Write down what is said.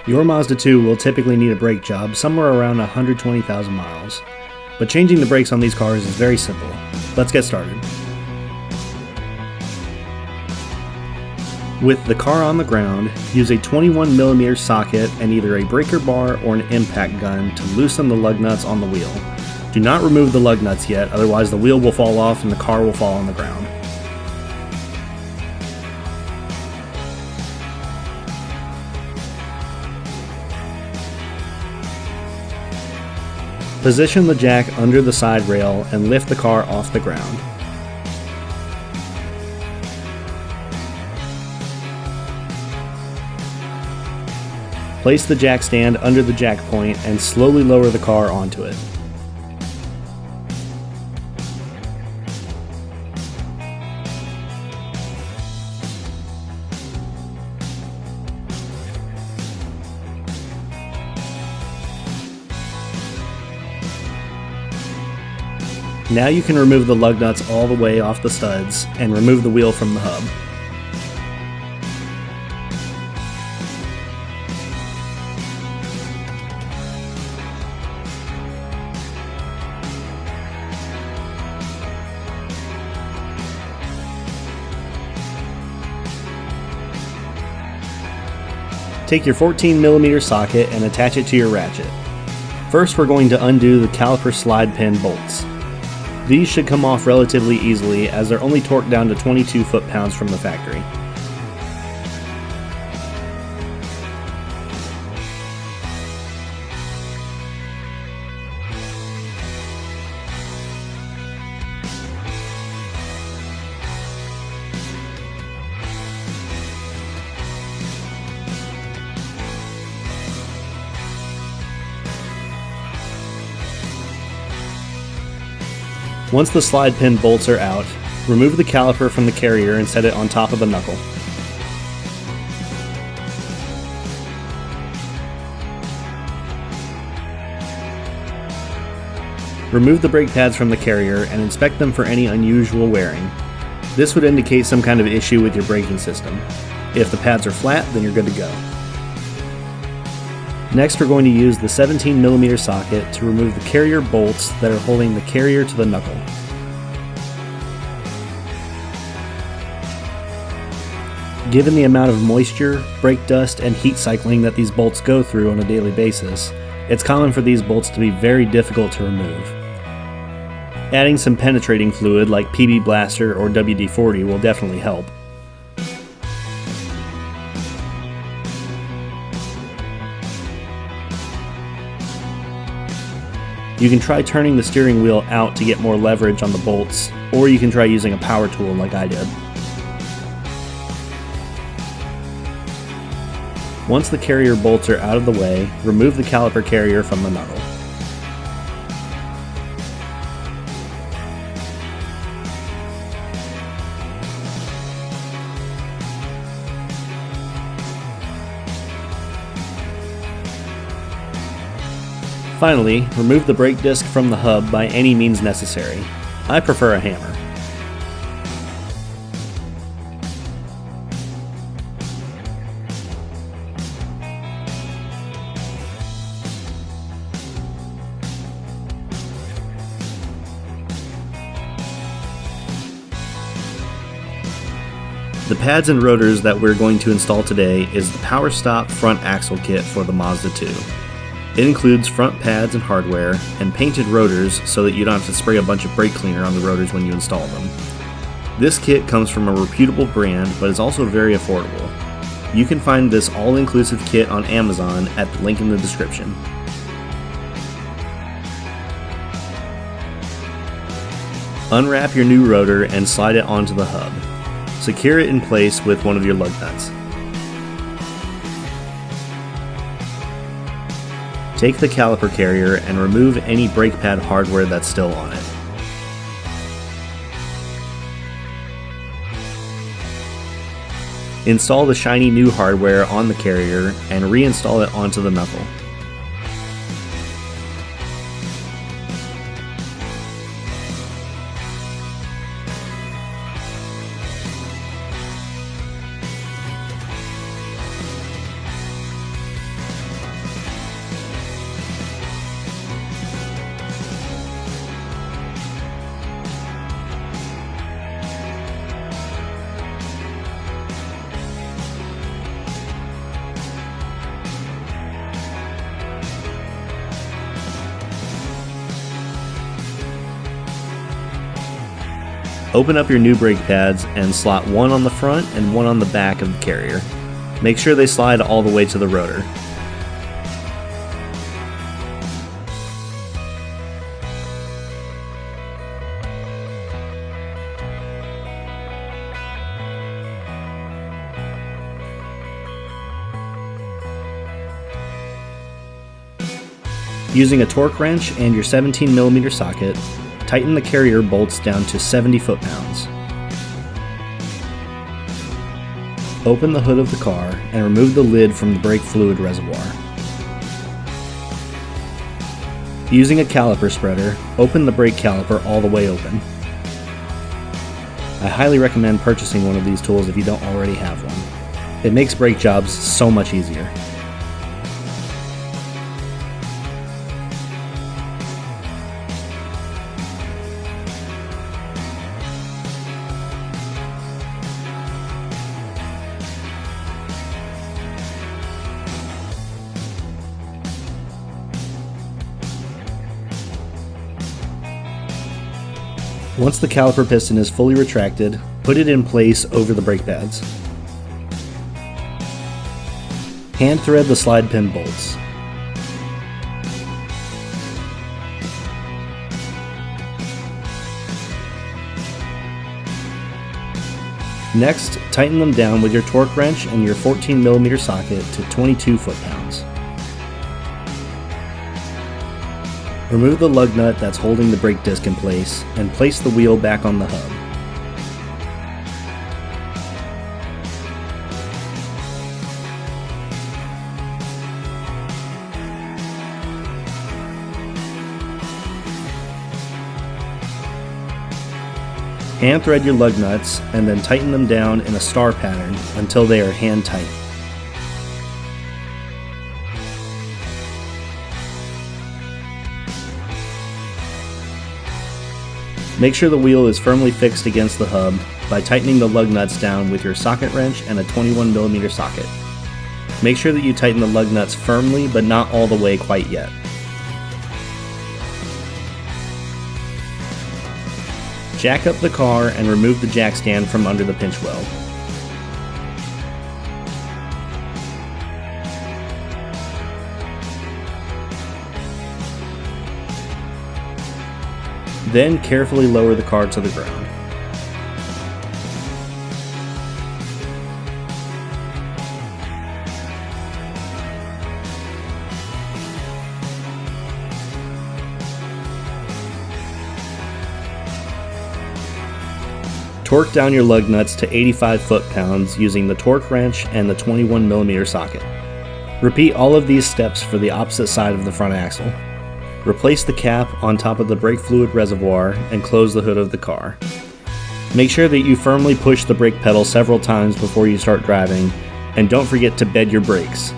Your Mazda 2 will typically need a brake job somewhere around 120,000 miles, but changing the brakes on these cars is very simple. Let's get started. With the car on the ground, use a 21mm socket and either a breaker bar or an impact gun to loosen the lug nuts on the wheel. Do not remove the lug nuts yet, otherwise the wheel will fall off and the car will fall on the ground. Position the jack under the side rail and lift the car off the ground. Place the jack stand under the jack point and slowly lower the car onto it. Now you can remove the lug nuts all the way off the studs and remove the wheel from the hub. Take your 14mm socket and attach it to your ratchet. First, we're going to undo the caliper slide pin bolts. These should come off relatively easily as they're only torqued down to 22 foot-pounds from the factory. Once the slide pin bolts are out, remove the caliper from the carrier and set it on top of the knuckle. Remove the brake pads from the carrier and inspect them for any unusual wearing. This would indicate some kind of issue with your braking system. If the pads are flat, then you're good to go. Next, we're going to use the 17mm socket to remove the carrier bolts that are holding the carrier to the knuckle. Given the amount of moisture, brake dust, and heat cycling that these bolts go through on a daily basis, it's common for these bolts to be very difficult to remove. Adding some penetrating fluid like PB Blaster or WD-40 will definitely help. You can try turning the steering wheel out to get more leverage on the bolts, or you can try using a power tool like I did. Once the carrier bolts are out of the way, remove the caliper carrier from the knuckle. Finally, remove the brake disc from the hub by any means necessary. I prefer a hammer. The pads and rotors that we're going to install today is the Power Stop front axle kit for the Mazda 2. It includes front pads and hardware, and painted rotors so that you don't have to spray a bunch of brake cleaner on the rotors when you install them. This kit comes from a reputable brand, but is also very affordable. You can find this all-inclusive kit on Amazon at the link in the description. Unwrap your new rotor and slide it onto the hub. Secure it in place with one of your lug nuts. Take the caliper carrier and remove any brake pad hardware that's still on it. Install the shiny new hardware on the carrier and reinstall it onto the knuckle. Open up your new brake pads and slot one on the front and one on the back of the carrier. Make sure they slide all the way to the rotor. Using a torque wrench and your 17mm socket, tighten the carrier bolts down to 70 foot-pounds. Open the hood of the car and remove the lid from the brake fluid reservoir. Using a caliper spreader, open the brake caliper all the way open. I highly recommend purchasing one of these tools if you don't already have one. It makes brake jobs so much easier. Once the caliper piston is fully retracted, put it in place over the brake pads. Hand thread the slide pin bolts. Next, tighten them down with your torque wrench and your 14mm socket to 22 foot-pounds. Remove the lug nut that's holding the brake disc in place and place the wheel back on the hub. Hand thread your lug nuts and then tighten them down in a star pattern until they are hand tight. Make sure the wheel is firmly fixed against the hub by tightening the lug nuts down with your socket wrench and a 21mm socket. Make sure that you tighten the lug nuts firmly but not all the way quite yet. Jack up the car and remove the jack stand from under the pinch weld. Then carefully lower the car to the ground. Torque down your lug nuts to 85 foot-pounds using the torque wrench and the 21mm socket. Repeat all of these steps for the opposite side of the front axle. Replace the cap on top of the brake fluid reservoir and close the hood of the car. Make sure that you firmly push the brake pedal several times before you start driving, and don't forget to bed your brakes.